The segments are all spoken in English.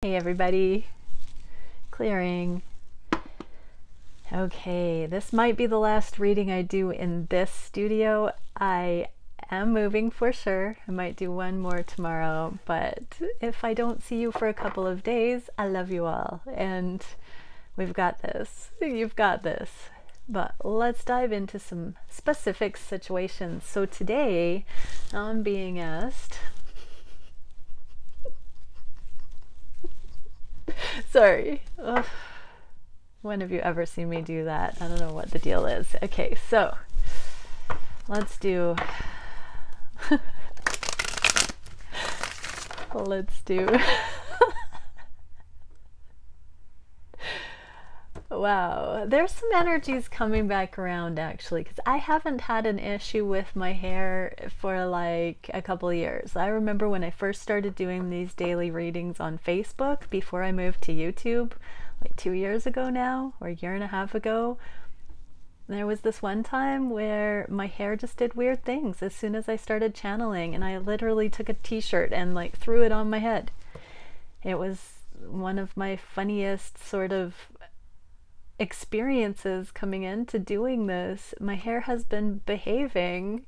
Hey everybody, clearing. Okay, this might be the last reading I do in this studio. I am moving for sure. I might do one more tomorrow, but if I don't see you for a couple of days, I love you all and we've got this. You've got this. But let's dive into some specific situations. So today I'm being asked, sorry. Ugh. When have you ever seen me do that? I don't know what the deal is. Okay, so let's do wow, there's some energies coming back around actually, because I haven't had an issue with my hair for like a couple of years. I remember when I first started doing these daily readings on Facebook before I moved to YouTube, like 2 years ago now, or a year and a half ago. There was this one time where my hair just did weird things as soon as I started channeling, and I literally took a t-shirt and like threw it on my head. It was one of my funniest sort of experiences coming into doing this. My hair has been behaving,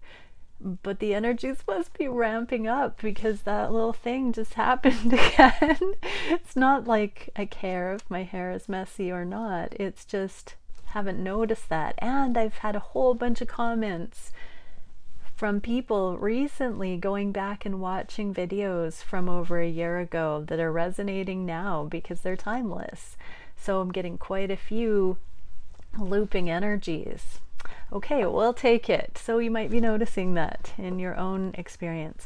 but the energies must be ramping up because that little thing just happened again. It's not like I care if my hair is messy or not. It's just haven't noticed that. And I've had a whole bunch of comments from people recently going back and watching videos from over a year ago that are resonating now because they're timeless. So I'm getting quite a few looping energies. Okay, we'll take it. So you might be noticing that in your own experience.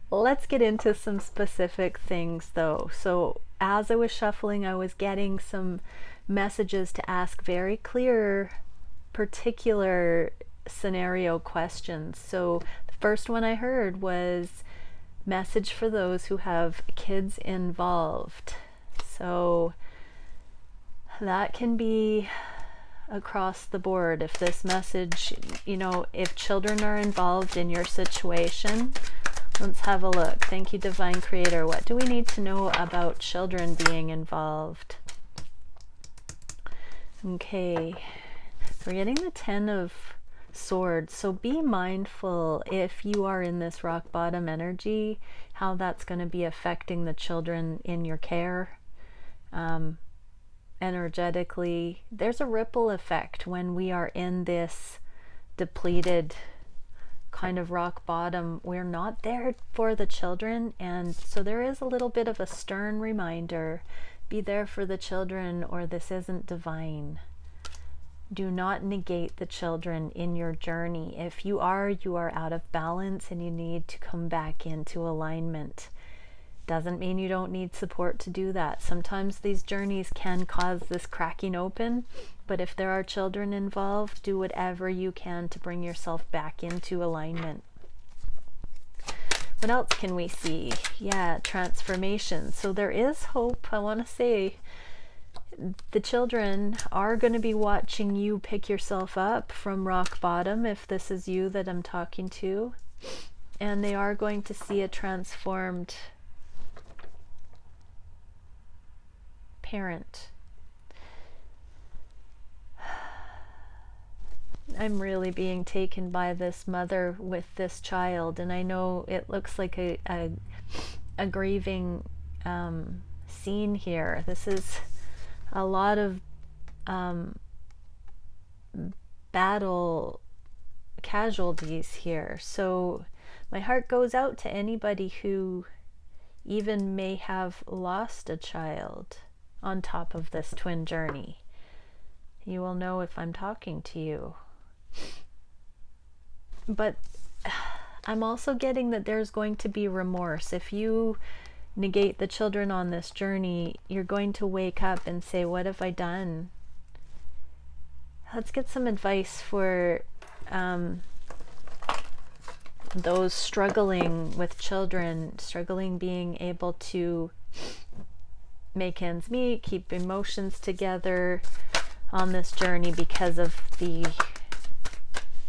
Let's get into some specific things though. So as I was shuffling, I was getting some messages to ask very clear, particular scenario questions. So the first one I heard was message for those who have kids involved. So that can be across the board. If this message, you know, if children are involved in your situation, let's have a look. Thank you, Divine Creator. What do we need to know about children being involved? Okay, we're getting the 10 of Swords. So be mindful if you are in this rock bottom energy, how that's going to be affecting the children in your care. Energetically, there's a ripple effect when we are in this depleted kind of rock bottom. We're not there for the children, and so there is a little bit of a stern reminder: be there for the children or this isn't divine. Do not negate the children in your journey. If you are out of balance and you need to come back into alignment. Doesn't mean you don't need support to do that. Sometimes these journeys can cause this cracking open, but if there are children involved, do whatever you can to bring yourself back into alignment. What else can we see? Yeah, transformation. So there is hope. I want to say the children are going to be watching you pick yourself up from rock bottom, if this is you that I'm talking to, and they are going to see a transformed parent. I'm really being taken by this mother with this child, and I know it looks like a grieving scene here. This is a lot of battle casualties here. So my heart goes out to anybody who even may have lost a child on top of this twin journey. You will know if I'm talking to you. But I'm also getting that there's going to be remorse. If you negate the children on this journey, you're going to wake up and say, what have I done? Let's get some advice for those struggling with children, struggling being able to make ends meet, keep emotions together on this journey because of the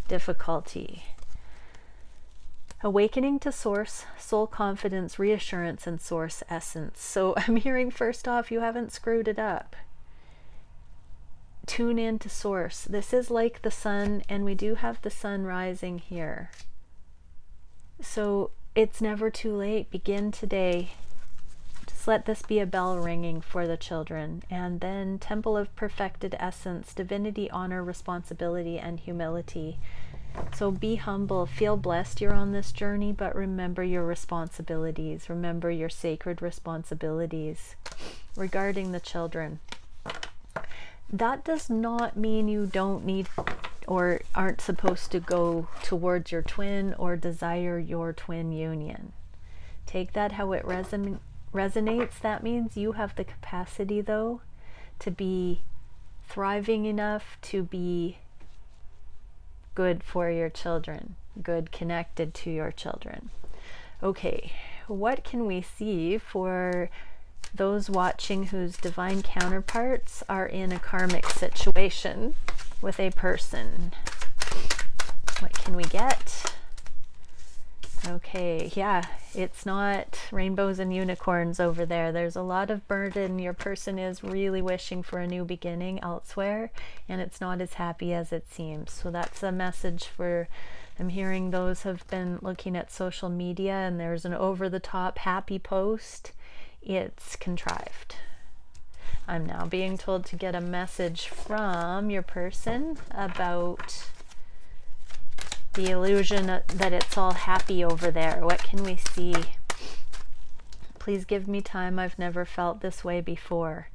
difficulty. Awakening to source, soul confidence, reassurance, and source essence. So I'm hearing, first off, you haven't screwed it up. Tune in to source. This is like the sun, and we do have the sun rising here. So it's never too late. Begin today. Just let this be a bell ringing for the children. And then Temple of Perfected Essence, divinity, honor, responsibility, and humility. So be humble, feel blessed you're on this journey, but remember your responsibilities. Remember your sacred responsibilities regarding the children. That does not mean you don't need or aren't supposed to go towards your twin or desire your twin union. Take that how it resonates. That means you have the capacity, though, to be thriving enough to be good for your children, good connected to your children. Okay, what can we see for those watching whose divine counterparts are in a karmic situation with a person? What can we get? Okay, yeah, it's not rainbows and unicorns over there. There's a lot of burden. Your person is really wishing for a new beginning elsewhere, and it's not as happy as it seems. So that's a message for, I'm hearing those have been looking at social media and there's an over-the-top happy post. It's contrived. I'm now being told to get a message from your person about the illusion that it's all happy over there. What can we see? Please give me time. I've never felt this way before.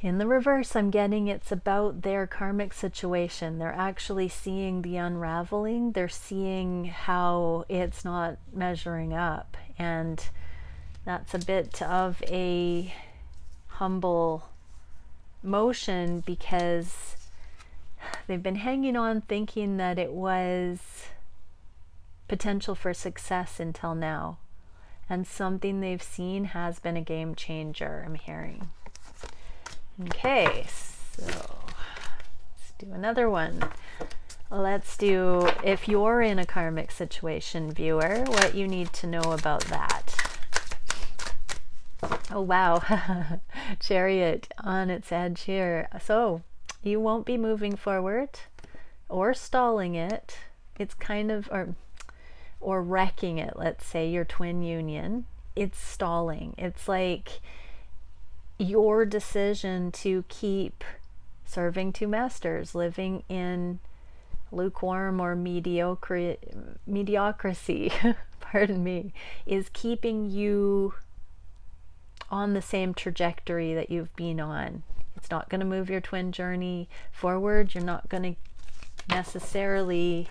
In the reverse, I'm getting it's about their karmic situation. They're actually seeing the unraveling. They're seeing how it's not measuring up. And that's a bit of a humble motion, because they've been hanging on thinking that it was potential for success until now. And something they've seen has been a game changer, I'm hearing. Okay, so let's do another one. Let's do, if you're in a karmic situation, viewer, what you need to know about that. Oh, wow. Chariot on its edge here. So you won't be moving forward or stalling it. It's kind of, or wrecking it, let's say, your twin union. It's stalling. It's like your decision to keep serving two masters, living in lukewarm or mediocrity, pardon me, is keeping you on the same trajectory that you've been on. It's not going to move your twin journey forward. You're not going to necessarily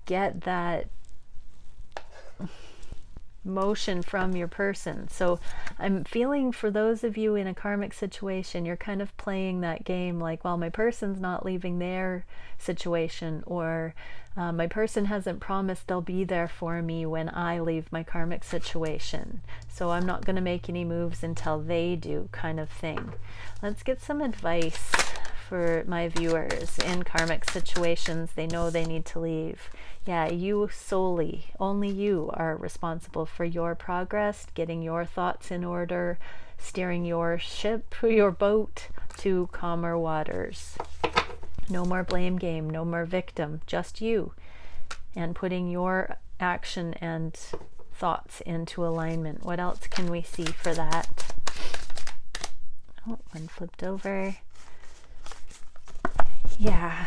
get that motion from your person. So I'm feeling for those of you in a karmic situation, you're kind of playing that game like, well, my person's not leaving their situation, or my person hasn't promised they'll be there for me when I leave my karmic situation, so I'm not going to make any moves until they do, kind of thing. Let's get some advice for my viewers in karmic situations they know they need to leave. Yeah, you solely, only you are responsible for your progress, getting your thoughts in order, steering your ship, your boat to calmer waters. No more blame game, no more victim, just you, and putting your action and thoughts into alignment. What else can we see for that? Oh, one flipped over. Yeah,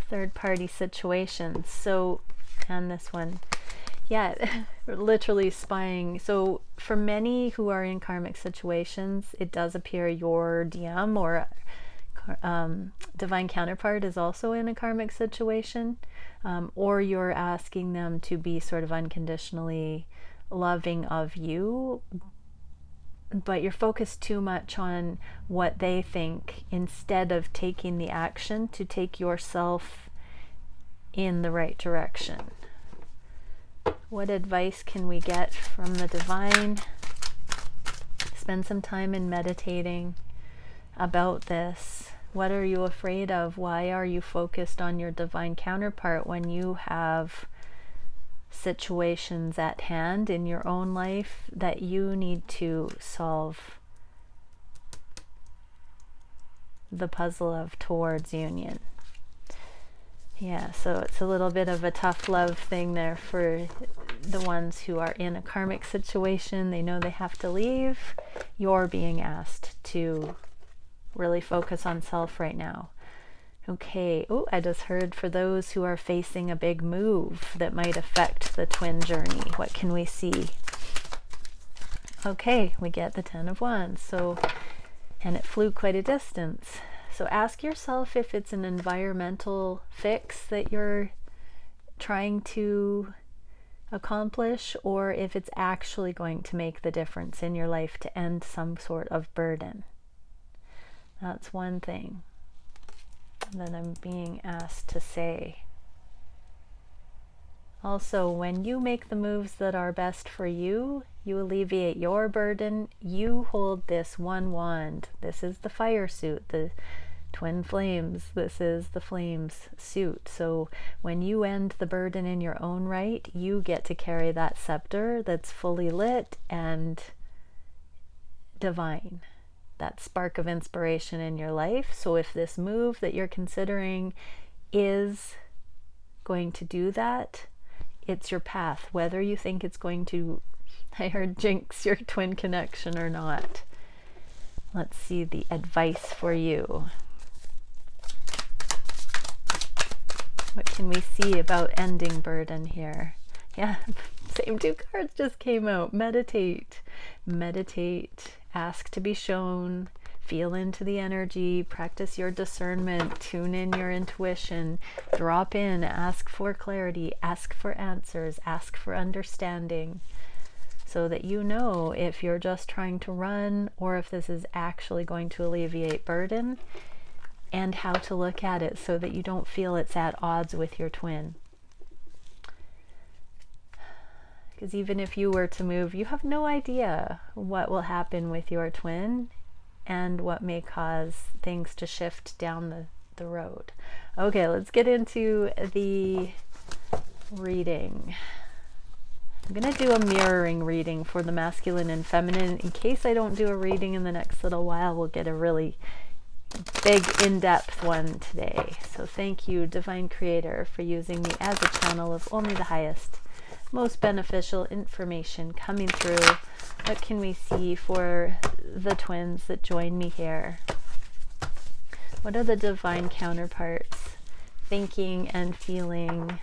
third party situations. So, and this one, yeah, literally spying. So for many who are in karmic situations, it does appear your DM or divine counterpart is also in a karmic situation, or you're asking them to be sort of unconditionally loving of you, but you're focused too much on what they think instead of taking the action to take yourself in the right direction. What advice can we get from the divine? Spend some time in meditating about this. What are you afraid of? Why are you focused on your divine counterpart when you have situations at hand in your own life that you need to solve the puzzle of towards union? Yeah, so it's a little bit of a tough love thing there for the ones who are in a karmic situation. They know they have to leave. You're being asked to really focus on self right now. Okay. Oh, I just heard for those who are facing a big move that might affect the twin journey. What can we see? Okay, we get the 10 of Wands. So, and it flew quite a distance. So ask yourself if it's an environmental fix that you're trying to accomplish, or if it's actually going to make the difference in your life to end some sort of burden. That's one thing that I'm being asked to say. Also, when you make the moves that are best for you, you alleviate your burden. You hold this one wand. This is the fire suit, the twin flames. This is the flames suit. So when you end the burden in your own right, you get to carry that scepter that's fully lit and divine, that spark of inspiration in your life. So if this move that you're considering is going to do that, it's your path, whether you think it's going to, I heard, jinx your twin connection or not. Let's see the advice for you. What can we see about ending burden here? Yeah, same two cards just came out. Meditate. Meditate. Ask to be shown. Feel into the energy. Practice your discernment. Tune in your intuition. Drop in. Ask for clarity. Ask for answers. Ask for understanding. So that you know if you're just trying to run or if this is actually going to alleviate burden, and how to look at it so that you don't feel it's at odds with your twin. Because even if you were to move, you have no idea what will happen with your twin and what may cause things to shift down the road. Okay, let's get into the reading. I'm going to do a mirroring reading for the masculine and feminine. In case I don't do a reading in the next little while, we'll get a really big in-depth one today. So thank you, Divine Creator, for using me as a channel of only the highest, most beneficial information coming through. What can we see for the twins that join me here? What are the divine counterparts thinking and feeling,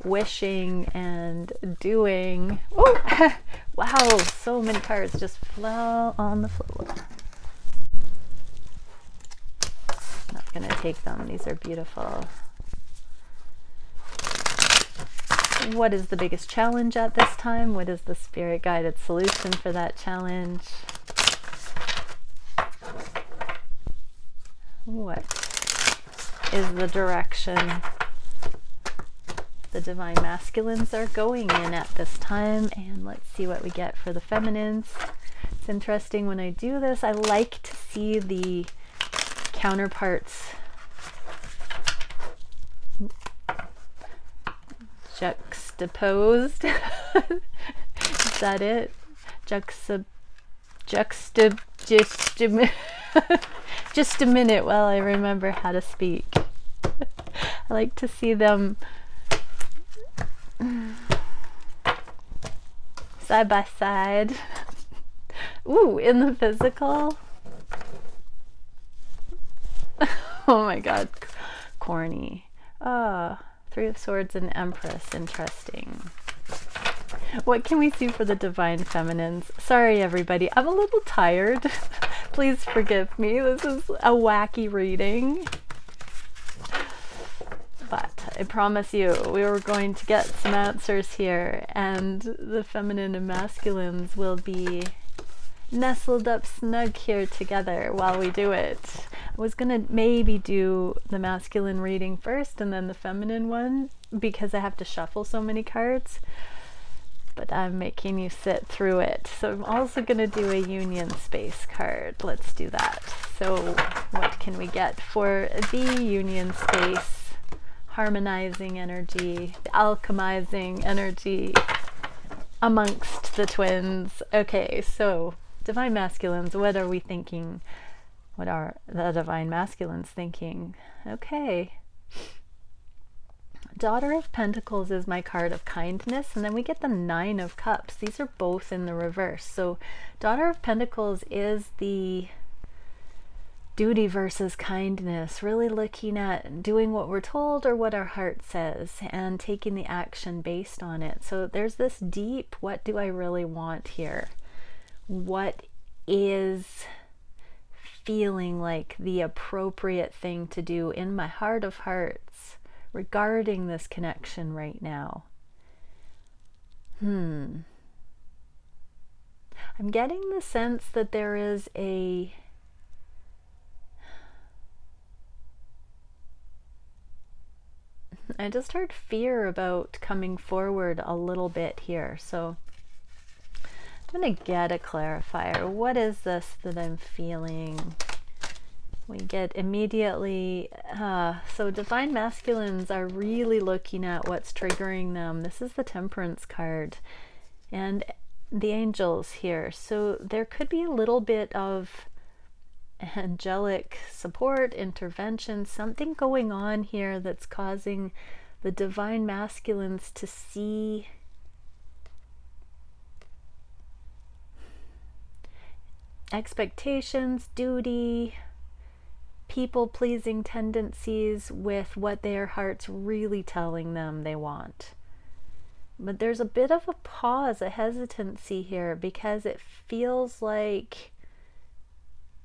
wishing and doing? Oh, wow, so many cards just fell on the floor. Not gonna take them. These are beautiful. What is the biggest challenge at this time? What is the spirit guided solution for that challenge? What is the direction the divine masculines are going in at this time? And let's see what we get for the feminines. It's interesting when I do this, I like to see the counterparts juxtaposed. Is that it? Just a minute while I remember how to speak. I like to see them side by side. Ooh, in the physical. Oh my god, corny. Three of Swords and Empress. Interesting. What can we see for the divine feminines? Sorry everybody, I'm a little tired. Please forgive me. This is a wacky reading. But I promise you, we were going to get some answers here, and the feminine and masculines will be nestled up snug here together while we do it. I was gonna maybe do the masculine reading first and then the feminine one because I have to shuffle so many cards. but I'm making you sit through it. So I'm also going to do a union space card. Let's do that. So what can we get for the union space? Harmonizing energy, alchemizing energy amongst the twins. Okay, so divine masculines, what are we thinking? What are the divine masculines thinking? Okay. Daughter of Pentacles is my card of kindness, and then we get the Nine of Cups. These are both in the reverse. So Daughter of Pentacles is the duty versus kindness, really looking at doing what we're told or what our heart says and taking the action based on it. So there's this deep, what do I really want here? What is feeling like the appropriate thing to do in my heart of hearts regarding this connection right now? I'm getting the sense that there is I just heard fear about coming forward a little bit here. So I'm going to get a clarifier. What is this that I'm feeling? We get immediately, so divine masculines are really looking at what's triggering them. This is the Temperance card and the angels here. So there could be a little bit of angelic support, intervention, something going on here that's causing the divine masculines to see expectations, duty, people-pleasing tendencies with what their heart's really telling them they want. But there's a bit of a pause, a hesitancy here, because it feels like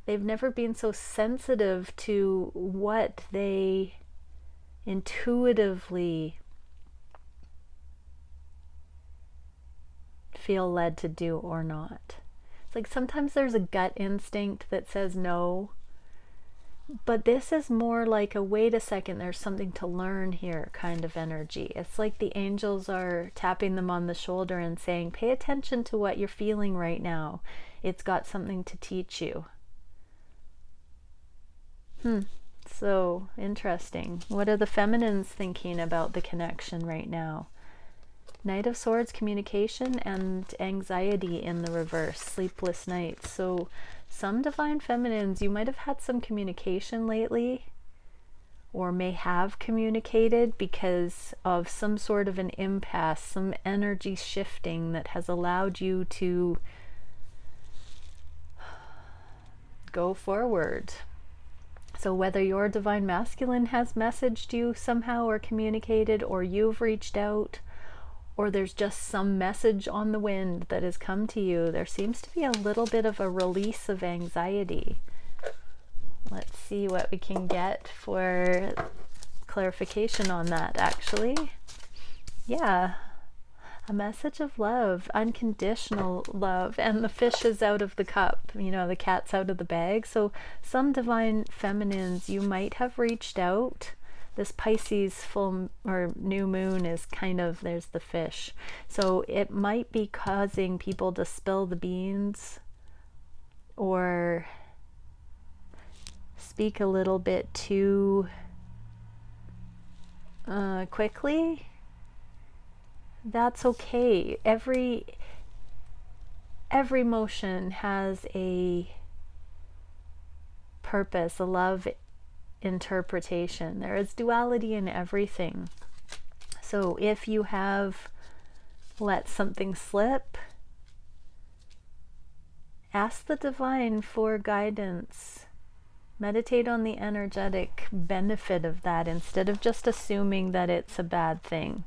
they've never been so sensitive to what they intuitively feel led to do or not. It's like sometimes there's a gut instinct that says no, but this is more like a wait a second, there's something to learn here kind of energy. It's like the angels are tapping them on the shoulder and saying, pay attention to what you're feeling right now. It's got something to teach you. So interesting. What are the feminines thinking about the connection right now? Knight of Swords, communication and anxiety in the reverse, sleepless nights. So some divine feminines, you might have had some communication lately, or may have communicated because of some sort of an impasse, some energy shifting that has allowed you to go forward. So whether your divine masculine has messaged you somehow or communicated, or you've reached out, or there's just some message on the wind that has come to you, there seems to be a little bit of a release of anxiety. Let's see what we can get for clarification on that, actually. Yeah. A message of love, unconditional love, and the fish is out of the cup, you know, the cat's out of the bag. So some divine feminines, you might have reached out. This Pisces full or new moon is kind of, there's the fish. So it might be causing people to spill the beans or speak a little bit too quickly. That's okay. Every motion has a purpose, a love interpretation. There is duality in everything. So if you have let something slip, ask the divine for guidance. Meditate on the energetic benefit of that instead of just assuming that it's a bad thing.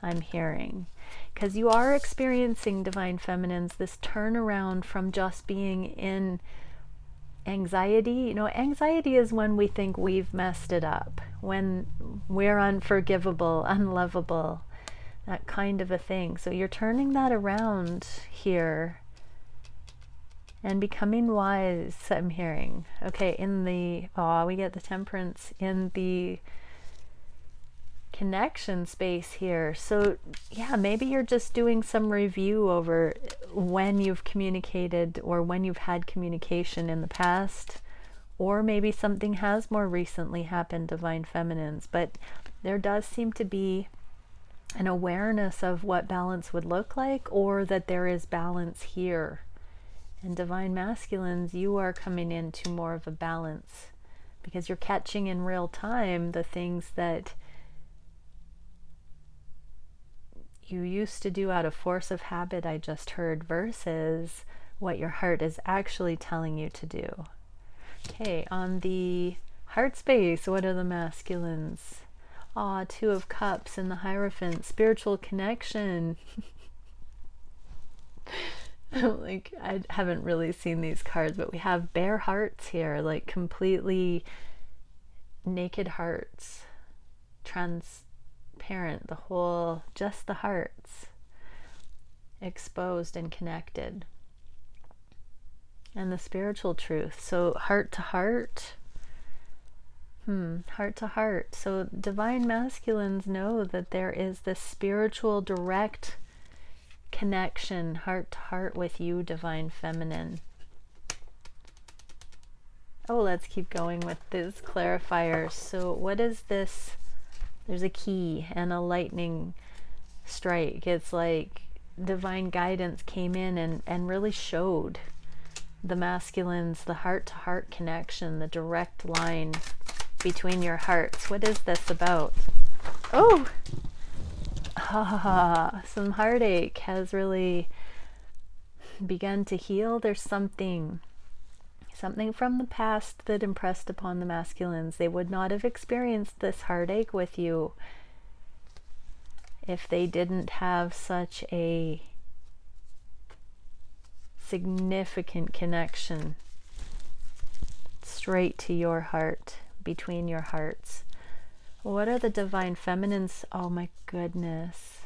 I'm hearing, because you are experiencing, divine feminines, this turnaround from just being in anxiety. You know, anxiety is when we think we've messed it up, when we're unforgivable, unlovable, that kind of a thing. So you're turning that around here and becoming wise, I'm hearing. Okay, in the, we get the Temperance in the connection space here. So yeah, maybe you're just doing some review over when you've communicated or when you've had communication in the past, or maybe something has more recently happened, Divine Feminines. But there does seem to be an awareness of what balance would look like, or that there is balance here. And Divine Masculines, you are coming into more of a balance because you're catching in real time the things that you used to do out of force of habit, I just heard, versus what your heart is actually telling you to do. Okay, on the heart space, what are the masculines? Ah, Two of Cups and the Hierophant, spiritual connection. Like, I haven't really seen these cards, but we have bare hearts here, like completely naked hearts, transparent, the whole, just the hearts, exposed and connected. And the spiritual truth, so heart to heart. Heart to heart. So Divine Masculines know that there is this spiritual direct connection, heart to heart, with you, Divine Feminine. Oh, let's keep going with this clarifier. So what is this? There's a key and a lightning strike. It's like divine guidance came in and really showed the masculines the heart to heart connection, the direct line between your hearts. What is this about? Oh, some heartache has really begun to heal. There's something from the past that impressed upon the masculines. They would not have experienced this heartache with you if they didn't have such a significant connection straight to your heart, between your hearts. What are the Divine Feminines? Oh my goodness.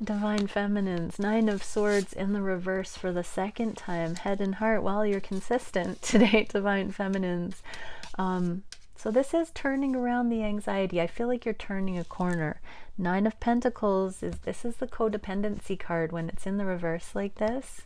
Divine Feminines, Nine of Swords in the reverse for the second time, head and heart. Well, you're consistent today, Divine Feminines. So this is turning around the anxiety. I feel like you're turning a corner. Nine of Pentacles this is the codependency card when it's in the reverse like this.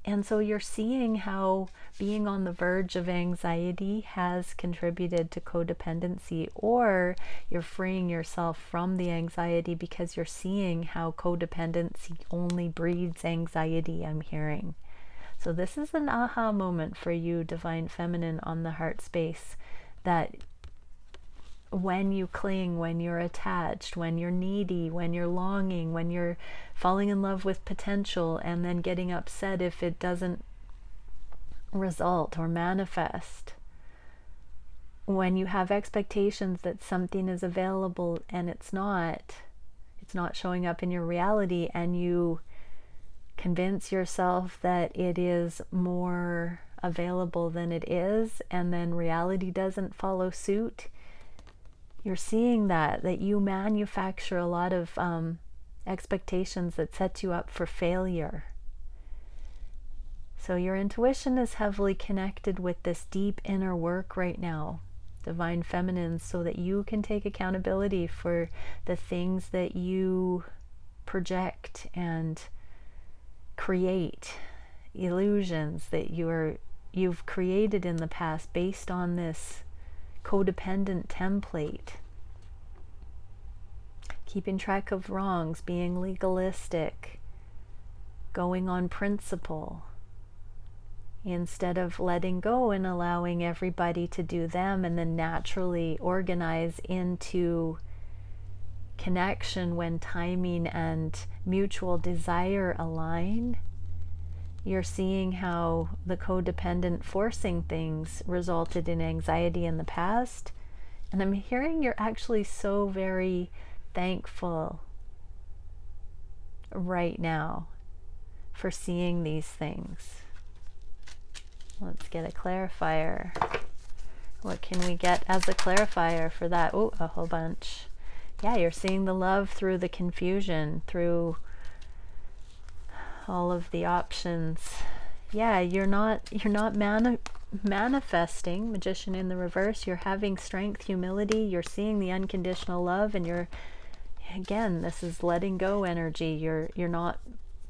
And so you're seeing how being on the verge of anxiety has contributed to codependency, or you're freeing yourself from the anxiety because you're seeing how codependency only breeds anxiety, I'm hearing. So this is an aha moment for you, Divine Feminine, on the heart space, that when you cling, when you're attached, when you're needy, when you're longing, when you're falling in love with potential and then getting upset if it doesn't result or manifest, when you have expectations that something is available and it's not showing up in your reality, and you convince yourself that it is more available than it is, and then reality doesn't follow suit. You're seeing that you manufacture a lot of expectations that set you up for failure. So your intuition is heavily connected with this deep inner work right now, Divine Feminines, so that you can take accountability for the things that you project and create, illusions that you've created in the past based on this codependent template. Keeping track of wrongs, being legalistic, going on principle, instead of letting go and allowing everybody to do them and then naturally organize into connection when timing and mutual desire align. You're seeing how the codependent forcing things resulted in anxiety in the past. And I'm hearing you're actually so very thankful right now for seeing these things. Let's get a clarifier. What can we get as a clarifier for that? Oh, a whole bunch. Yeah, you're seeing the love through the confusion, through all of the options. Yeah, you're not manifesting, Magician in the reverse, you're having strength, humility, you're seeing the unconditional love, and you're, again, this is letting go energy. You're not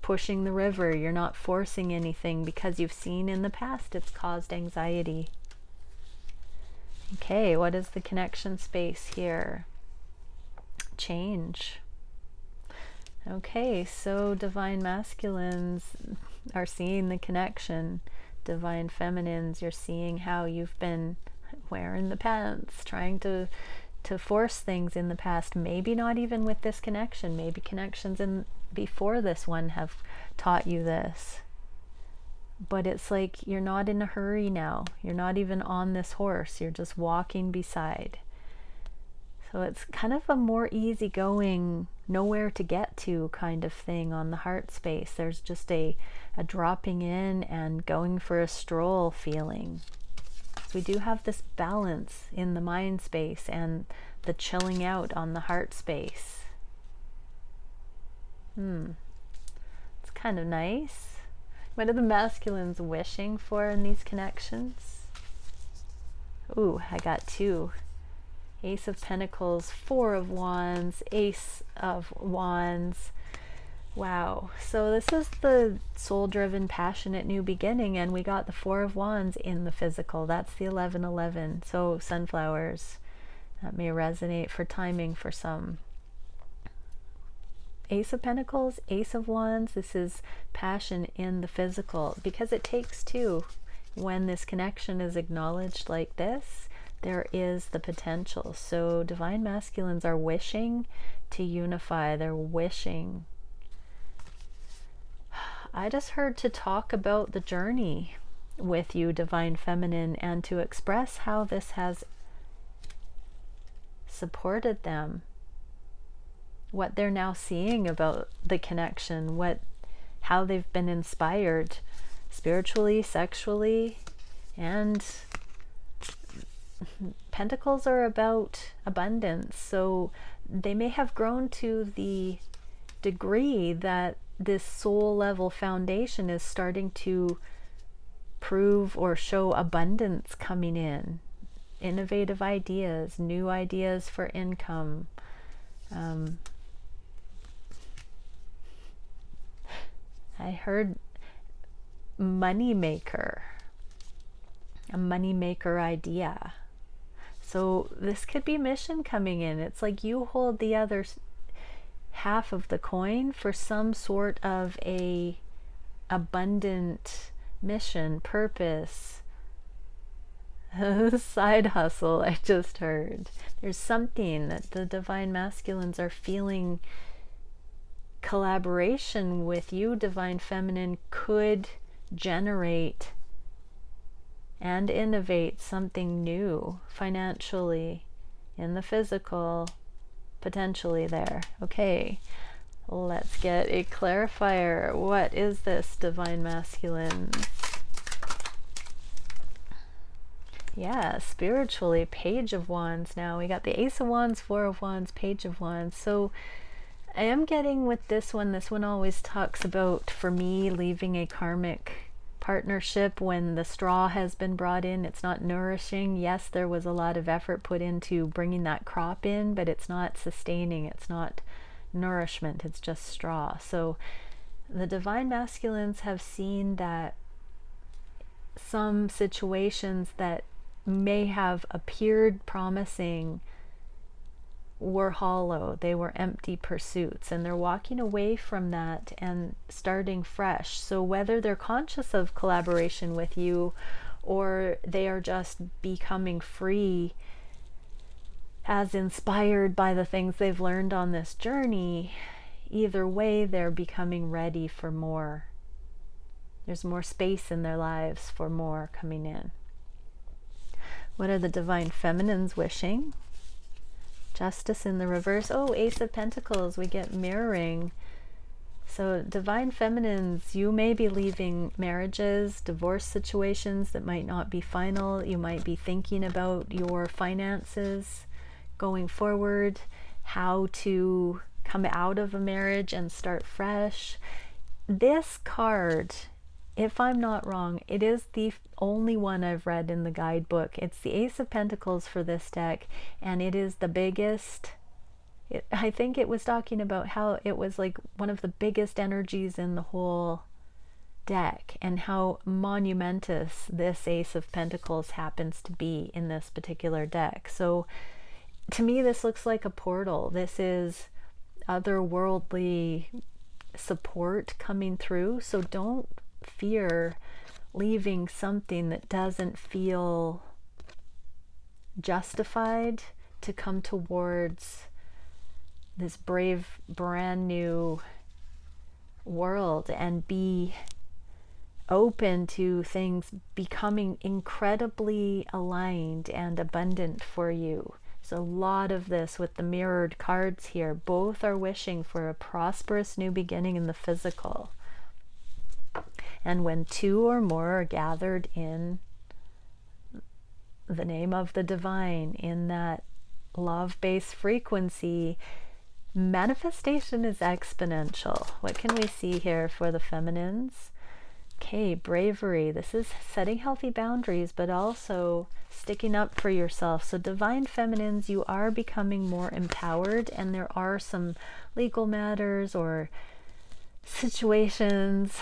pushing the river, you're not forcing anything because you've seen in the past it's caused anxiety. Okay, what is the connection space here? Change. Okay, so divine masculines are seeing the connection. Divine feminines, you're seeing how you've been wearing the pants, trying to force things in the past. Maybe not even with this connection. Maybe connections in before this one have taught you this. But it's like you're not in a hurry now. You're not even on this horse. You're just walking beside. So it's kind of a more easygoing, nowhere to get to kind of thing on the heart space. There's just a dropping in and going for a stroll feeling. So we do have this balance in the mind space and the chilling out on the heart space. It's kind of nice. What are the masculines wishing for in these connections? Ooh, I got two. Ace of Pentacles, Four of Wands, Ace of Wands. Wow. So this is the soul-driven, passionate new beginning, and we got the Four of Wands in the physical. That's the 1111. So sunflowers. That may resonate for timing for some. Ace of Pentacles, Ace of Wands. This is passion in the physical, because it takes two. When this connection is acknowledged like this, there is the potential. So divine masculines are wishing to unify. They're wishing. I just heard to talk about the journey with you, divine feminine, and to express how this has supported them, what they're now seeing about the connection, how they've been inspired spiritually, sexually, and Pentacles are about abundance. So they may have grown to the degree that this soul level foundation is starting to prove or show abundance coming in. Innovative ideas, new ideas for income. I heard money maker, a money maker idea. So this could be mission coming in. It's like you hold the other half of the coin for some sort of a abundant mission, purpose, side hustle. I just heard there's something that the divine masculines are feeling. Collaboration with you, divine feminine, could generate and innovate something new financially, in the physical, potentially there. Okay, let's get a clarifier. What is this, divine masculine? Yeah, spiritually, Page of Wands. Now we got the Ace of Wands, Four of Wands, Page of Wands. So I am getting with this one always talks about, for me, leaving a karmic partnership when the straw has been brought in. It's not nourishing. Yes, there was a lot of effort put into bringing that crop in, but it's not sustaining. It's not nourishment. It's just straw. So the divine masculines have seen that some situations that may have appeared promising were hollow. They were empty pursuits, and they're walking away from that and starting fresh. So whether they're conscious of collaboration with you or they are just becoming free as inspired by the things they've learned on this journey, either way they're becoming ready for more. There's more space in their lives for more coming in. What are the divine feminines wishing? Justice in the reverse. Oh, Ace of Pentacles. We get mirroring. So divine feminines, you may be leaving marriages, divorce situations that might not be final. You might be thinking about your finances going forward, how to come out of a marriage and start fresh. This card if I'm not wrong, it is the only one I've read in the guidebook. It's the Ace of Pentacles for this deck, and it is the biggest. I think it was talking about how it was like one of the biggest energies in the whole deck, and how monumentous this Ace of Pentacles happens to be in this particular deck. So to me, this looks like a portal. This is otherworldly support coming through. So don't fear leaving something that doesn't feel justified to come towards this brave, brand new world, and be open to things becoming incredibly aligned and abundant for you. So a lot of this with the mirrored cards here, both are wishing for a prosperous new beginning in the physical. And when two or more are gathered in the name of the divine, in that love-based frequency, manifestation is exponential. What can we see here for the feminines? Okay, bravery. This is setting healthy boundaries, but also sticking up for yourself. So divine feminines, you are becoming more empowered, and there are some legal matters or situations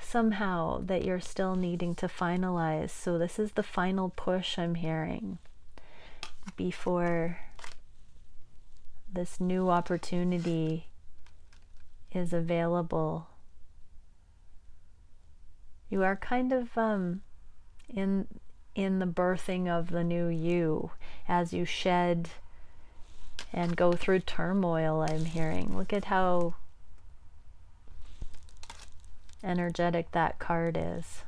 somehow that you're still needing to finalize. So this is the final push I'm hearing before this new opportunity is available. You are kind of in the birthing of the new you as you shed and go through turmoil, I'm hearing. Look at how energetic that card is.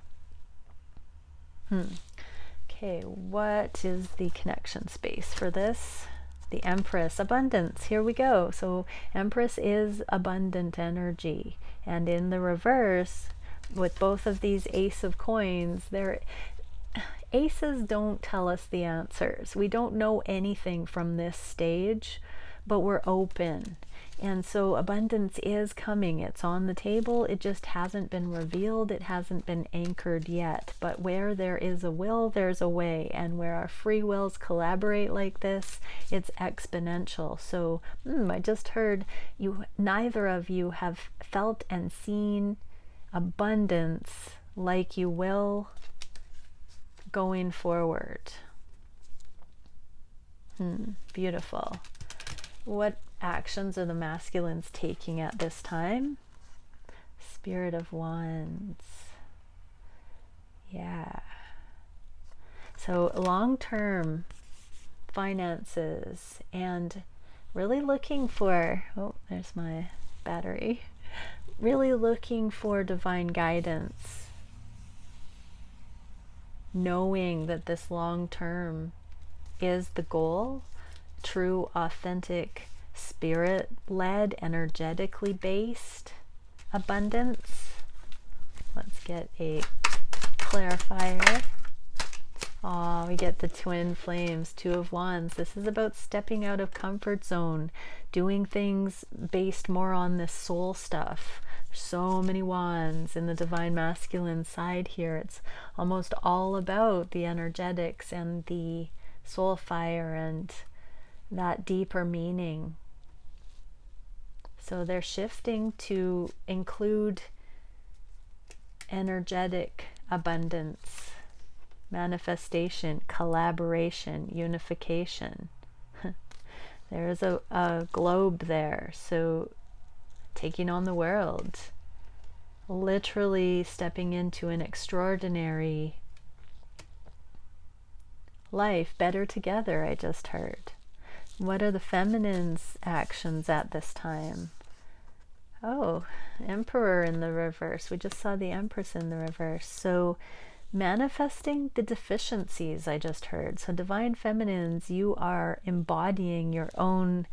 Okay, what is the connection space for this? The Empress, abundance. Here we go. So Empress is abundant energy, and in the reverse, with both of these Ace of Coins, aces don't tell us the answers. We don't know anything from this stage, but we're open. And so abundance is coming. It's on the table. It just hasn't been revealed. It hasn't been anchored yet. But where there is a will, there's a way. And where our free wills collaborate like this, it's exponential. So I just heard neither of you have felt and seen abundance like you will going forward. Beautiful. What actions are the masculines taking at this time? Spirit of Wands. Yeah. So long-term finances, and really looking for, oh, there's my battery. Really looking for divine guidance. Knowing that this long-term is the goal. True, authentic, spirit-led, energetically based abundance. Let's get a clarifier. Oh, we get the twin flames, Two of Wands. This is about stepping out of comfort zone, doing things based more on this soul stuff. So many wands in the divine masculine side here. It's almost all about the energetics and the soul fire and that deeper meaning. So they're shifting to include energetic abundance, manifestation, collaboration, unification. There's a globe there. So taking on the world, literally stepping into an extraordinary life, better together, I just heard. What are the feminine's actions at this time? Oh, Emperor in the reverse. We just saw the Empress in the reverse. So manifesting the deficiencies, I just heard. So divine feminines, you are embodying your own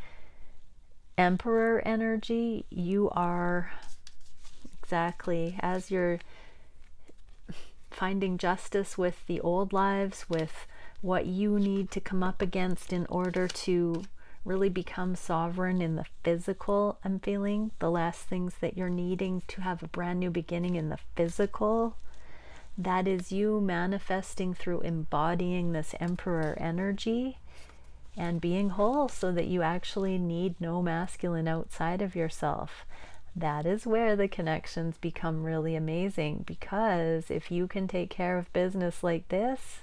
Emperor energy. You are exactly as you're finding justice with the old lives, with what you need to come up against in order to really become sovereign in the physical. I'm feeling the last things that you're needing to have a brand new beginning in the physical That is you manifesting through embodying this Emperor energy and being whole, so that you actually need no masculine outside of yourself. That is where the connections become really amazing, because if you can take care of business like this,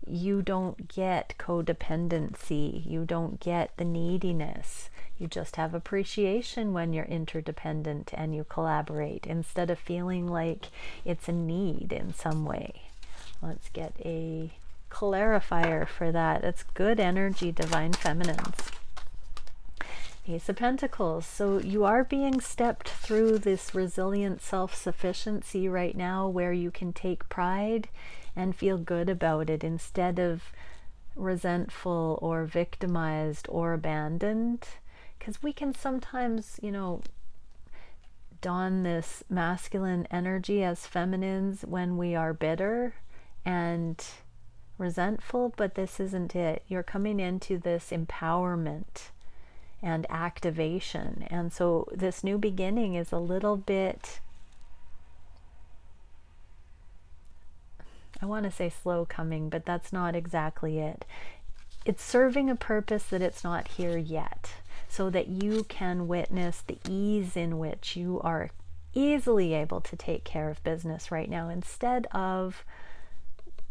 you don't get codependency, you don't get the neediness. You just have appreciation when you're interdependent and you collaborate, instead of feeling like it's a need in some way. Let's get a clarifier for that. It's good energy, Divine Feminines. Ace of Pentacles. So you are being stepped through this resilient self-sufficiency right now, where you can take pride and feel good about it, instead of resentful or victimized or abandoned. Because we can sometimes, you know, don this masculine energy as feminines when we are bitter and resentful, but this isn't it. You're coming into this empowerment and activation, and so this new beginning is a little bit, I want to say slow coming, but that's not exactly it. It's serving a purpose that it's not here yet, so that you can witness the ease in which you are easily able to take care of business right now, instead of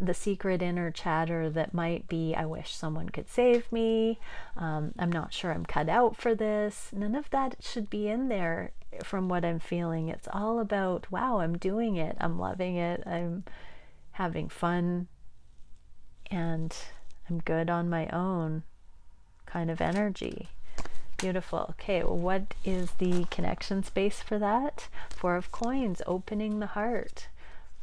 the secret inner chatter that might be, I wish someone could save me, I'm not sure I'm cut out for this. None of that should be in there from what I'm feeling. It's all about, wow, I'm doing it, I'm loving it, I'm having fun, and I'm good on my own kind of energy. Beautiful. Okay, well, what is the connection space for that? Four of Coins, opening the heart.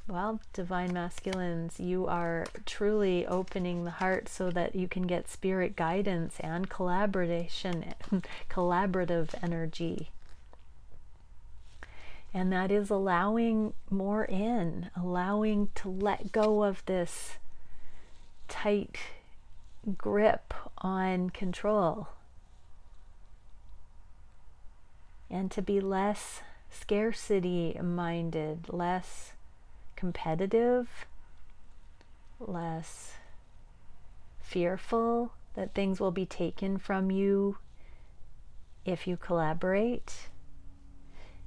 Well, Divine Masculines, you are truly opening the heart so that you can get spirit guidance and collaboration, collaborative energy. And that is allowing more in, allowing to let go of this tight grip on control, and to be less scarcity minded, less competitive, less fearful that things will be taken from you if you collaborate.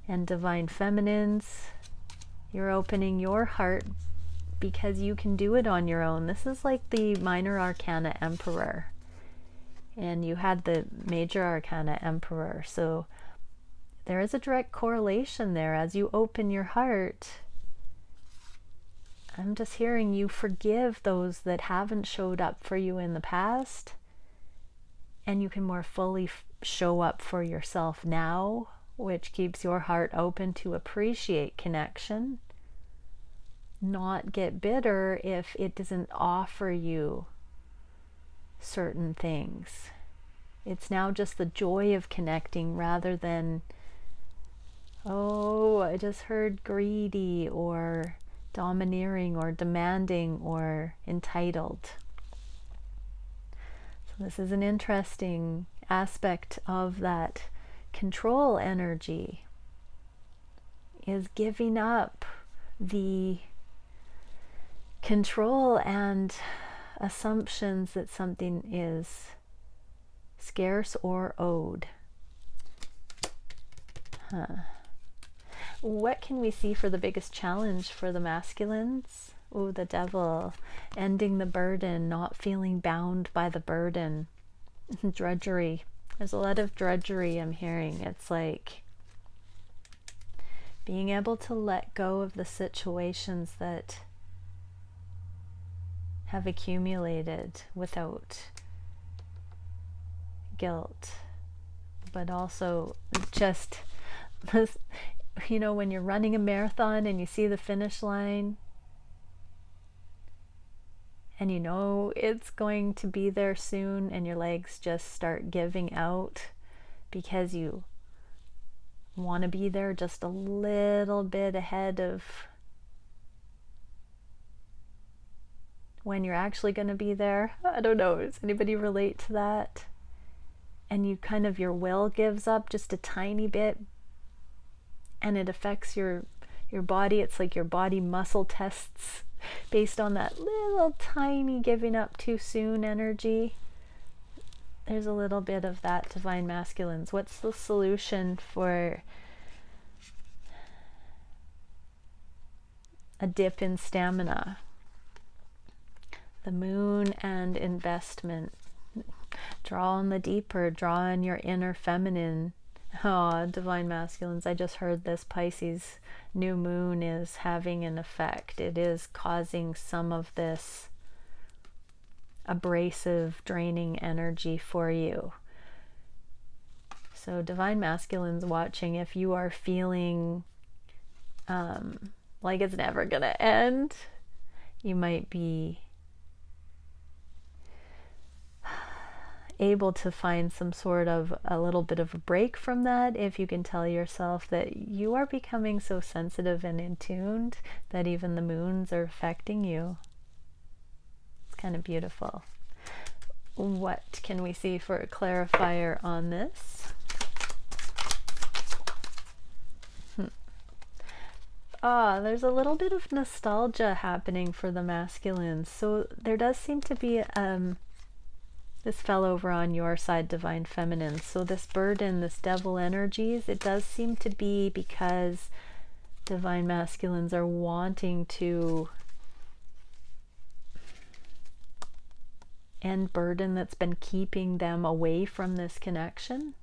And Divine Feminines, you're opening your heart because you can do it on your own. This is like the Minor Arcana Emperor, and you had the Major Arcana Emperor, so there is a direct correlation there. As you open your heart, I'm just hearing you forgive those that haven't showed up for you in the past, and you can more fully show up for yourself now, which keeps your heart open to appreciate connection, not get bitter if it doesn't offer you certain things. It's now just the joy of connecting, rather than, oh, I just heard greedy or domineering or demanding or entitled. So this is an interesting aspect of that control energy, is giving up the control and assumptions that something is scarce or owed. What can we see for the biggest challenge for the masculines? Oh, the Devil, ending the burden, not feeling bound by the burden. Drudgery. There's a lot of drudgery I'm hearing. It's like being able to let go of the situations that have accumulated without guilt, but also just this, you know, when you're running a marathon and you see the finish line and you know it's going to be there soon, and your legs just start giving out because you want to be there just a little bit ahead of when you're actually going to be there. I don't know, does anybody relate to that? And you kind of, your will gives up just a tiny bit, and it affects your Your body, it's like your body muscle tests based on that little tiny giving up too soon energy. There's a little bit of that, Divine Masculines. What's the solution for a dip in stamina? The Moon and investment. Draw on the deeper, draw on your inner feminine. Oh, Divine Masculines, I just heard this. Pisces new moon is having an effect. It is causing some of this abrasive, draining energy for you. So Divine Masculines watching, if you are feeling like it's never gonna end, you might be able to find some sort of a little bit of a break from that if you can tell yourself that you are becoming so sensitive and in tuned that even the moons are affecting you. It's kind of beautiful. What can we see for a clarifier on this? There's a little bit of nostalgia happening for the masculines. So there does seem to be this fell over on your side, Divine Feminine. So this burden, this devil energies, it does seem to be because Divine Masculines are wanting to end burden that's been keeping them away from this connection.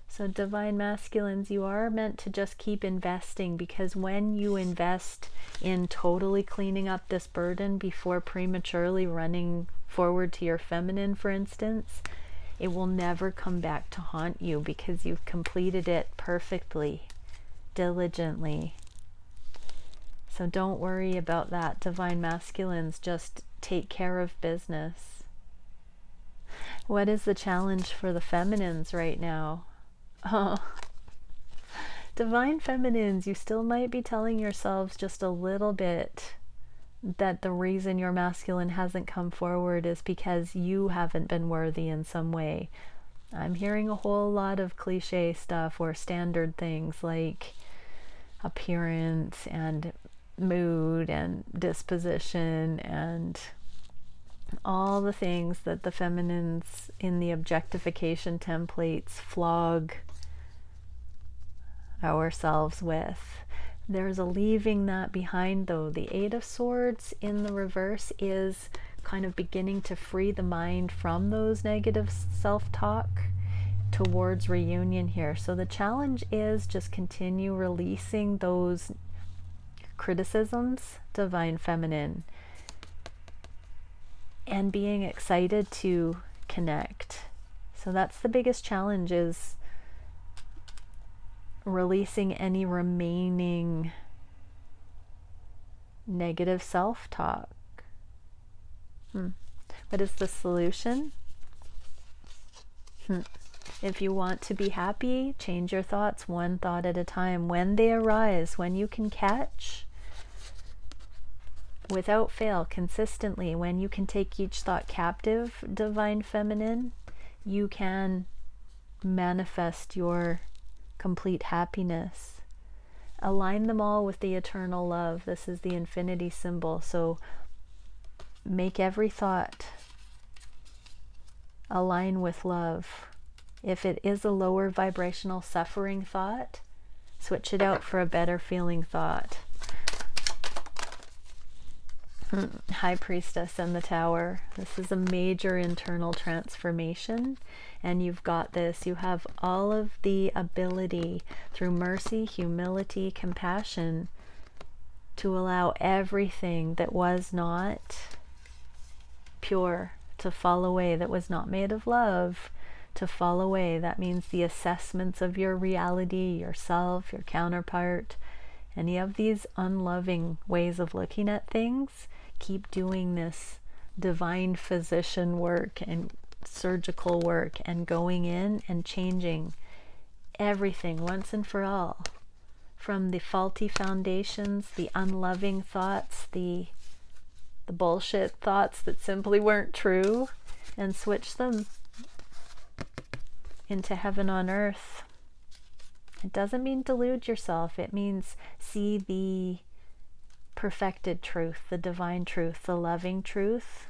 So Divine Masculines, you are meant to just keep investing, because when you invest in totally cleaning up this burden before prematurely running forward to your feminine, for instance, it will never come back to haunt you because you've completed it perfectly, diligently. So don't worry about that, Divine Masculines. Just take care of business. What is the challenge for the feminines right now? Oh, Divine Feminines, you still might be telling yourselves just a little bit that the reason your masculine hasn't come forward is because you haven't been worthy in some way. I'm hearing a whole lot of cliche stuff or standard things like appearance and mood and disposition and all the things that the feminines in the objectification templates flog ourselves with. There's a leaving that behind, though. The Eight of Swords in the reverse is kind of beginning to free the mind from those negative self-talk towards reunion here. So the challenge is just continue releasing those criticisms, Divine Feminine, and being excited to connect. So that's the biggest challenge, is releasing any remaining negative self-talk. What is the solution? If you want to be happy, change your thoughts one thought at a time. When they arise, when you can catch without fail, consistently, when you can take each thought captive, Divine Feminine, you can manifest your complete happiness. Align them all with the eternal love. This is the infinity symbol. So make every thought align with love. If it is a lower vibrational suffering thought, switch it out for a better feeling thought. High Priestess and the Tower. This is a major internal transformation, and you've got this. You have all of the ability through mercy, humility, compassion to allow everything that was not pure to fall away, that was not made of love, to fall away. That means the assessments of your reality, yourself, your counterpart, any of these unloving ways of looking at things. Keep doing this divine physician work and surgical work and going in and changing everything once and for all, from the faulty foundations, the unloving thoughts, the bullshit thoughts that simply weren't true, and switch them into heaven on earth. It doesn't mean delude yourself. It means see the perfected truth, the divine truth, the loving truth,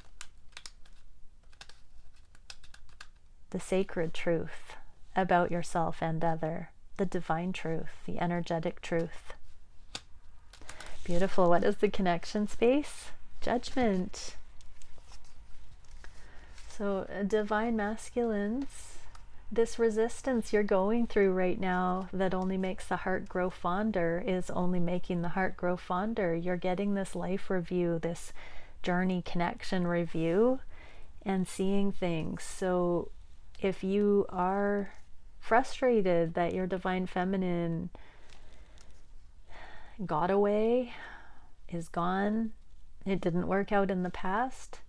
the sacred truth about yourself and other, the divine truth, the energetic truth. Beautiful. What is the connection space? Judgment. So divine masculines, this resistance you're going through right now that only makes the heart grow fonder is only making the heart grow fonder. You're getting this life review, this journey connection review, and seeing things. So if you are frustrated that your divine feminine got away, is gone, it didn't work out in the past,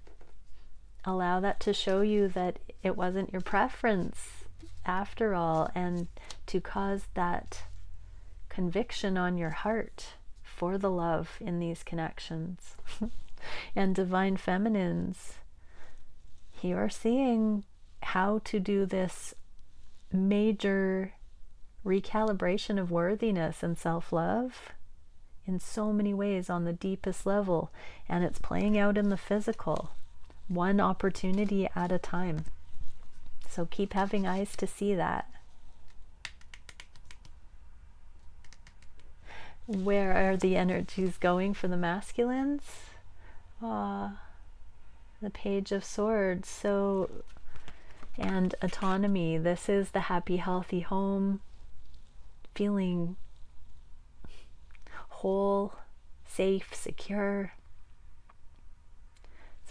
allow that to show you that it wasn't your preference after all, and to cause that conviction on your heart for the love in these connections. And divine feminines, you are seeing how to do this major recalibration of worthiness and self-love in so many ways on the deepest level, and it's playing out in the physical, one opportunity at a time. So keep having eyes to see that. Where are the energies going for the masculines? The Page of Swords. So, and autonomy. This is the happy, healthy home, feeling whole, safe, secure.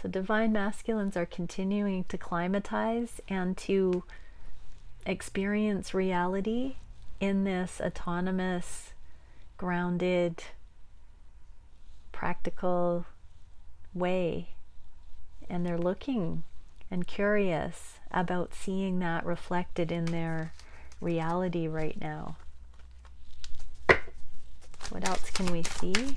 So divine masculines are continuing to climatize and to experience reality in this autonomous, grounded, practical way. And they're looking and curious about seeing that reflected in their reality right now. What else can we see?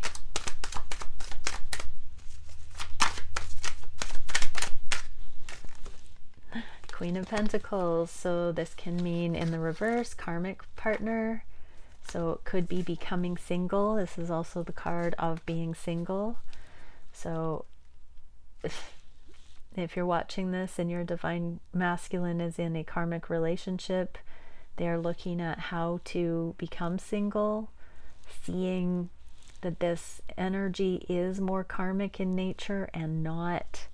Queen of Pentacles. So this can mean in the reverse, karmic partner. So it could be becoming single. This is also the card of being single. So if you're watching this and your divine masculine is in a karmic relationship, they're looking at how to become single, seeing that this energy is more karmic in nature and not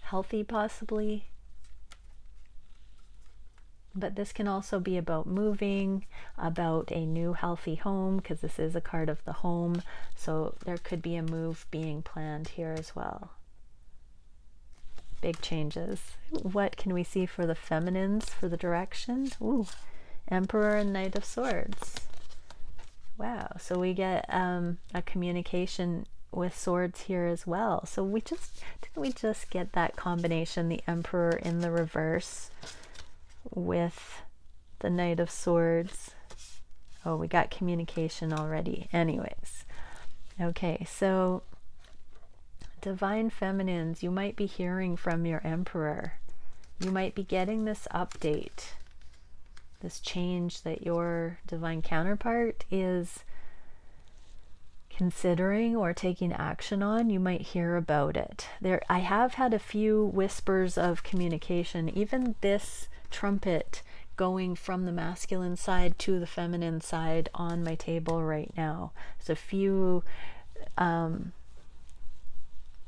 healthy possibly. But this can also be about moving, about a new healthy home, because this is a card of the home. So there could be a move being planned here as well. Big changes. What can we see for the feminines for the direction? Ooh, Emperor and Knight of Swords. Wow, so we get a communication with swords here as well. So didn't we just get that combination, the Emperor in the reverse with the Knight of Swords? Oh, we got communication already. Anyways, okay, so divine feminines, you might be hearing from your Emperor. You might be getting this update, this change that your divine counterpart is considering or taking action on. You might hear about it. I have had a few whispers of communication, even this trumpet going from the masculine side to the feminine side on my table right now. There's a few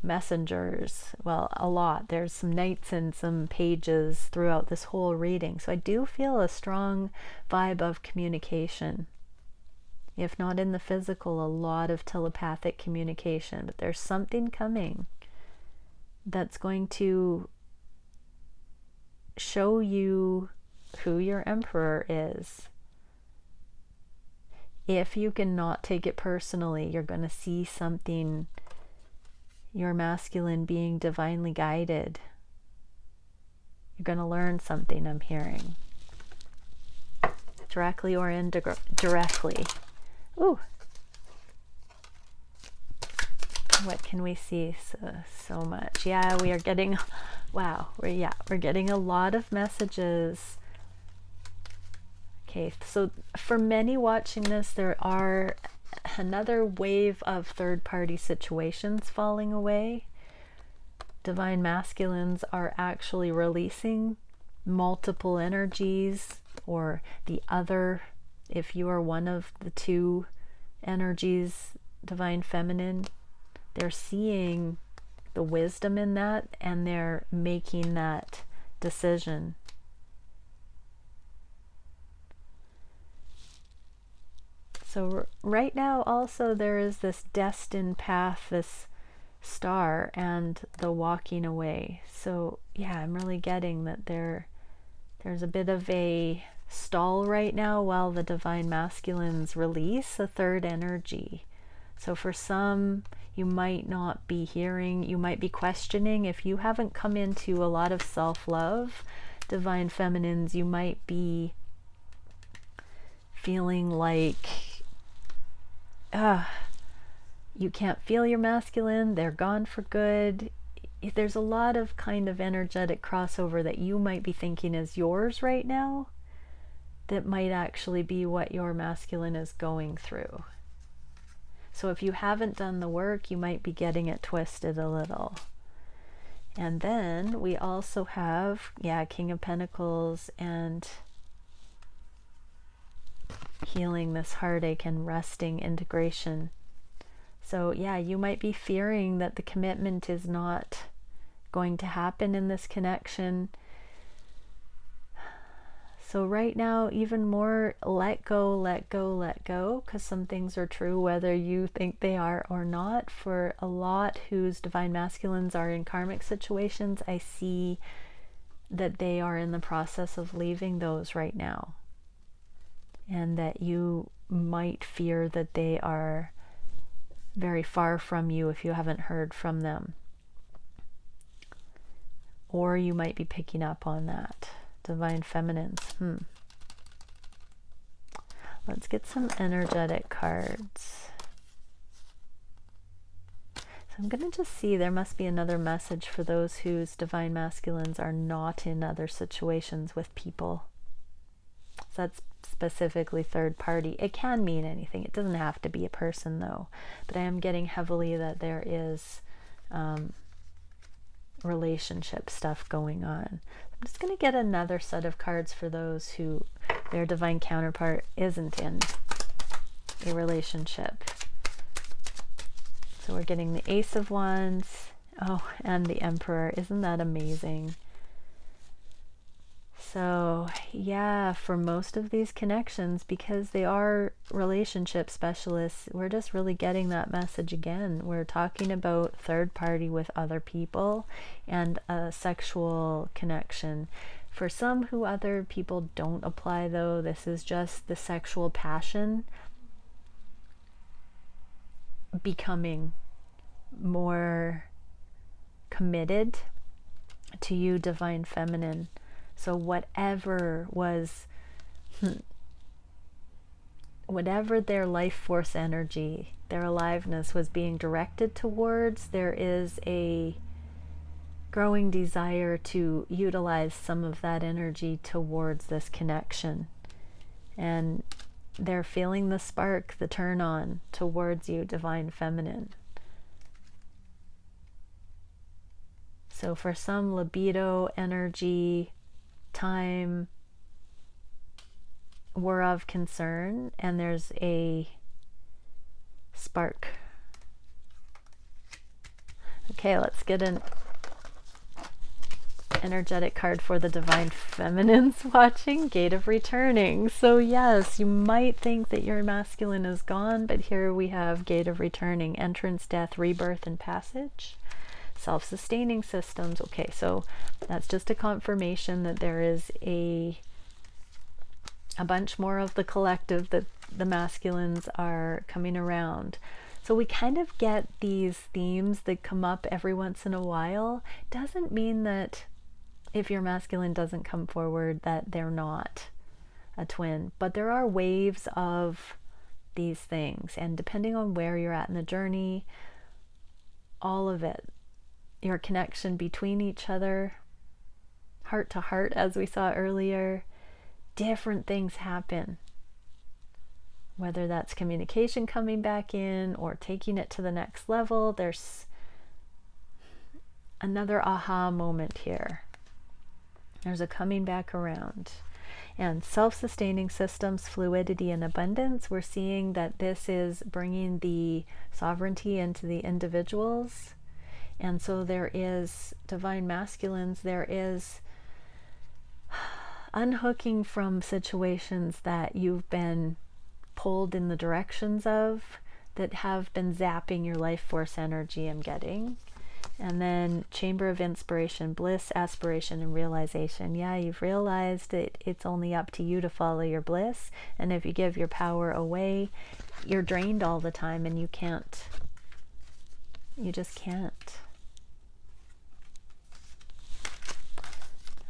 messengers, well, a lot. There's some knights and some pages throughout this whole reading. So I do feel a strong vibe of communication. If not in the physical, a lot of telepathic communication. But there's something coming that's going to show you who your Emperor is. If you cannot take it personally, you're going to see something, your masculine being divinely guided. You're going to learn something, I'm hearing. Directly or indirectly. Ooh. What can we see? So much. Yeah, we are getting, wow, we're getting a lot of messages Okay, so for many watching this, there are another wave of third-party situations falling away. Divine masculines are actually releasing multiple energies, or the other, if you are one of the two energies, divine feminine, they're seeing the wisdom in that and they're making that decision. So right now also there is this destined path, this star, and the walking away. So yeah, I'm really getting that there's a bit of a stall right now while the divine masculines release a third energy. So for some, you might not be hearing, you might be questioning. If you haven't come into a lot of self-love, divine feminines, you might be feeling like you can't feel your masculine, they're gone for good. There's a lot of kind of energetic crossover that you might be thinking is yours right now that might actually be what your masculine is going through. So if you haven't done the work, you might be getting it twisted a little. And then we also have, King of Pentacles and healing this heartache and resting integration. So you might be fearing that the commitment is not going to happen in this connection. So right now, even more, let go, let go, let go, because some things are true whether you think they are or not. For a lot whose divine masculines are in karmic situations, I see that they are in the process of leaving those right now. And that you might fear that they are very far from you if you haven't heard from them. Or you might be picking up on that. Divine feminines. Let's get some energetic cards. So I'm going to just see, there must be another message for those whose divine masculines are not in other situations with people. So that's specifically third party. It can mean anything. It doesn't have to be a person though. But I am getting heavily that there is relationship stuff going on. I'm just going to get another set of cards for those who their divine counterpart isn't in a relationship. So we're getting the Ace of Wands, and the Emperor. Isn't that amazing? So for most of these connections, because they are relationship specialists, we're just really getting that message again. We're talking about third party with other people and a sexual connection. For some who other people don't apply though, this is just the sexual passion becoming more committed to you, divine feminine. So whatever their life force energy, their aliveness was being directed towards, there is a growing desire to utilize some of that energy towards this connection. And they're feeling the spark, the turn on towards you, divine feminine. So for some, libido, energy, time were of concern, and there's a spark. Okay, let's get an energetic card for the divine feminines watching. Gate of returning. So yes, you might think that your masculine is gone, but here we have Gate of returning. Entrance, death, rebirth, and passage. Self-sustaining systems. Okay, so that's just a confirmation that there is a bunch more of the collective, that the masculines are coming around. So we kind of get these themes that come up every once in a while. Doesn't mean that if your masculine doesn't come forward that they're not a twin, but there are waves of these things, and depending on where you're at in the journey, all of it, your connection between each other, heart to heart, as we saw earlier, different things happen. Whether that's communication coming back in or taking it to the next level, there's another aha moment here. There's a coming back around. And self-sustaining systems, fluidity, and abundance, we're seeing that this is bringing the sovereignty into the individuals. And so there is divine masculines, there is unhooking from situations that you've been pulled in the directions of, that have been zapping your life force energy, I'm getting. And then chamber of inspiration, bliss, aspiration, and realization. Yeah, you've realized that it's only up to you to follow your bliss. And if you give your power away, you're drained all the time and you can't. You just can't.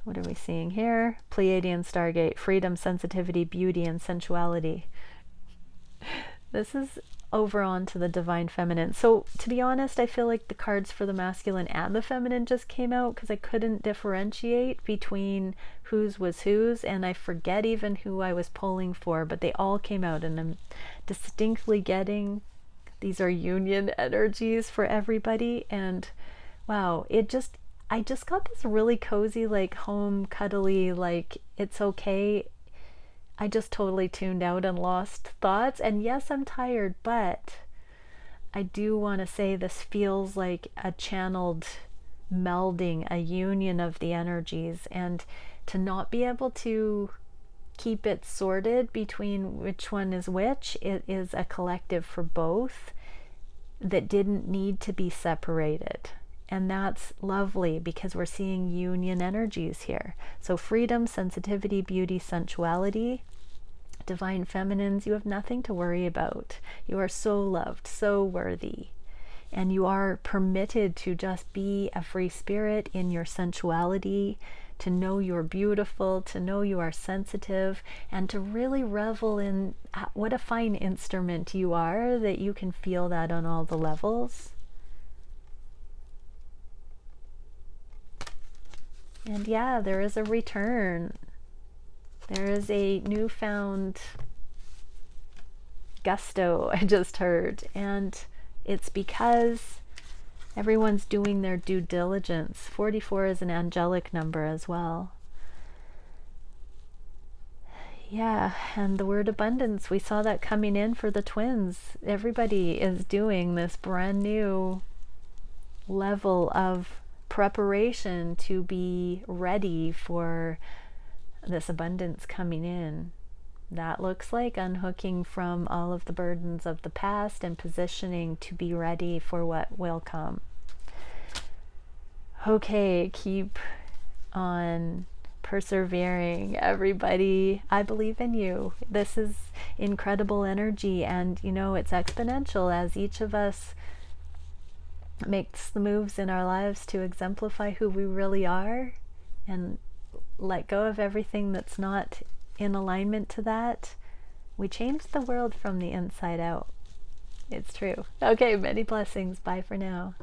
What are we seeing here? Pleiadian Stargate, freedom, sensitivity, beauty, and sensuality. This is over onto the divine feminine. So to be honest, I feel like the cards for the masculine and the feminine just came out because I couldn't differentiate between whose was whose, and I forget even who I was pulling for, but they all came out, and I'm distinctly getting these are union energies for everybody. And wow, I just got this really cozy, like home cuddly, like it's okay. I just totally tuned out and lost thoughts. And yes, I'm tired, but I do want to say this feels like a channeled melding, a union of the energies, and to not be able to keep it sorted between which one is which, it is a collective for both that didn't need to be separated. And that's lovely because we're seeing union energies here. So freedom, sensitivity, beauty, sensuality. Divine feminines, you have nothing to worry about. You are so loved, so worthy. And you are permitted to just be a free spirit in your sensuality, to know you're beautiful, to know you are sensitive, and to really revel in what a fine instrument you are, that you can feel that on all the levels. And yeah, there is a return. There is a newfound gusto, I just heard. And it's because everyone's doing their due diligence. 44 is an angelic number as well. Yeah, and the word abundance, we saw that coming in for the twins. Everybody is doing this brand new level of preparation to be ready for this abundance coming in. That looks like unhooking from all of the burdens of the past and positioning to be ready for what will come. Okay, keep on persevering, everybody. I believe in you. This is incredible energy, and you know, it's exponential as each of us makes the moves in our lives to exemplify who we really are and let go of everything that's not in alignment to that. We change the world from the inside out. It's true. Okay, many blessings. Bye for now.